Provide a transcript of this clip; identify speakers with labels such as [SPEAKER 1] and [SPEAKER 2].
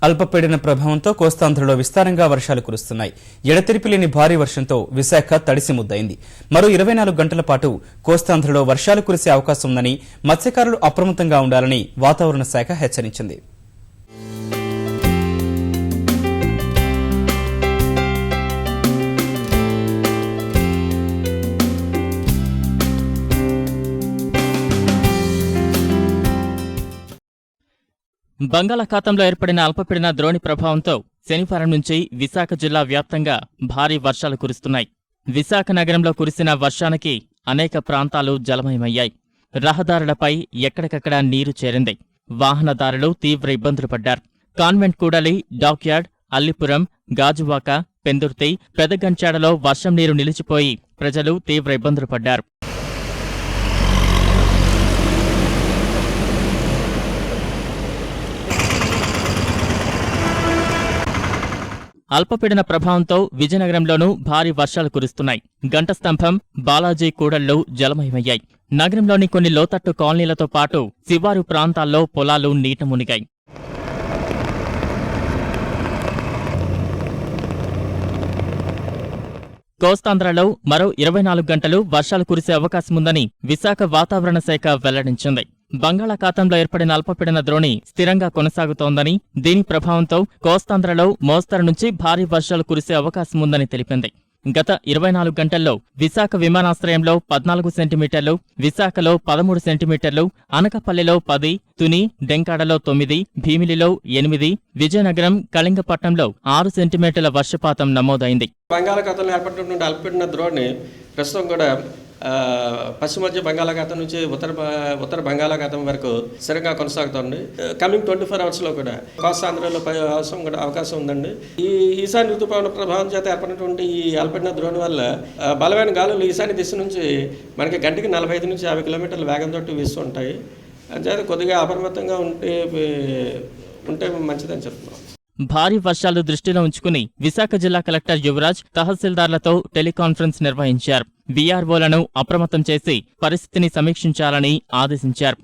[SPEAKER 1] అల్పపీడన ప్రభావంతో కోస్తాంధ్రలో విస్తారంగా వర్షాలు కురుస్తున్నాయి. ఎడతెరిపి లేని భారీ వర్షంతో విశాఖ తడిసి ముద్దయింది. మరో 24 గంటల పాటు కోస్తాంధ్రలో వర్షాలు కురిసే అవకాశం ఉందని మత్స్యకారులు అప్రమత్తంగా ఉండాలని వాతావరణ శాఖ హెచ్చరించింది.
[SPEAKER 2] బంగాళాఖాతంలో ఏర్పడిన అల్పపీడన ద్రోణి ప్రభావంతో శనివారం నుంచి విశాఖ జిల్లా వ్యాప్తంగా భారీ వర్షాలు కురుస్తున్నాయి. విశాఖ నగరంలో కురిసిన వర్షానికి అనేక ప్రాంతాలు జలమయమయ్యాయి. రహదారులపై ఎక్కడికక్కడ నీరు చేరింది. వాహనదారులు తీవ్ర ఇబ్బందులు పడ్డారు. కాన్వెంట్ కూడలి, డాక్యార్డ్, అల్లిపురం, గాజువాక, పెందుర్తి, పెదగంచాడలో వర్షం నీరు నిలిచిపోయి ప్రజలు తీవ్ర ఇబ్బందులు పడ్డారు. అల్పపీడన ప్రభావంతో విజయనగరంలోనూ భారీ వర్షాలు కురుస్తున్నాయి. గంట స్తంభం, బాలాజీ కూడళ్లు జలమయమయ్యాయి. నగరంలోని కొన్ని లోతట్టు కాలనీలతో పాటు శివారు ప్రాంతాల్లో పొలాలు నీట మునిగాయి. కోస్తాంధ్రలో మరో 24 గంటలు వర్షాలు కురిసే అవకాశముందని విశాఖ వాతావరణ శాఖ వెల్లడించింది. బంగాళాఖాతంలో ఏర్పడిన అల్పపీడన ద్రోణి స్థిరంగా కొనసాగుతోందని, దీని ప్రభావంతో కోస్తాంధ్రలో మోస్తరు నుంచి భారీ వర్షాలు కురిసే అవకాశముందని తెలిపింది. గత 24 గంటల్లో విశాఖ విమానాశ్రయంలో 14 సెంటీమీటర్లు, విశాఖలో 13 సెంటీమీటర్లు, అనకాపల్లిలో 10, తుని, డెంకాడలో 9, భీమిలిలో 8, విజయనగరం, కళింగపట్నంలో 6 సెంటీమీటర్ల వర్షపాతం నమోదైంది.
[SPEAKER 3] బంగాళాఖాతంలో ఏర్పడినటువంటి అల్పపీడన ద్రోణి ప్రస్తుతం కూడా పశ్చిమ మధ్య బంగాళాఖాతం నుంచి ఉత్తర బంగాళాఖాతం వరకు స్థిరంగా కొనసాగుతుంది. కమింగ్ 24 అవర్స్లో కూడా కోస్తాంధ్రలో అవకాశం ఉందండి. ఈ ఈశాన్య ఋతుపవన ప్రభావం చేత ఏర్పడినటువంటి ఈ అల్పపీడన ద్రోణి వల్ల బలమైన గాలులు ఈశాన్య దిశ నుంచి మనకి గంటకి 45 నుంచి 50 కిలోమీటర్ల వేగంతో వీస్తుంటాయి. అంచేత కొద్దిగా అప్రమత్తంగా ఉంటే మంచిదని చెప్తున్నాం.
[SPEAKER 2] భారీ వర్షాలు దృష్టిలో ఉంచుకుని విశాఖ జిల్లా కలెక్టర్ యువరాజ్ తహసీల్దార్లతో టెలికాన్ఫరెన్స్ నిర్వహించారు. వీఆర్ఓలను అప్రమత్తం చేసి పరిస్థితిని సమీక్షించాలని ఆదేశించారు.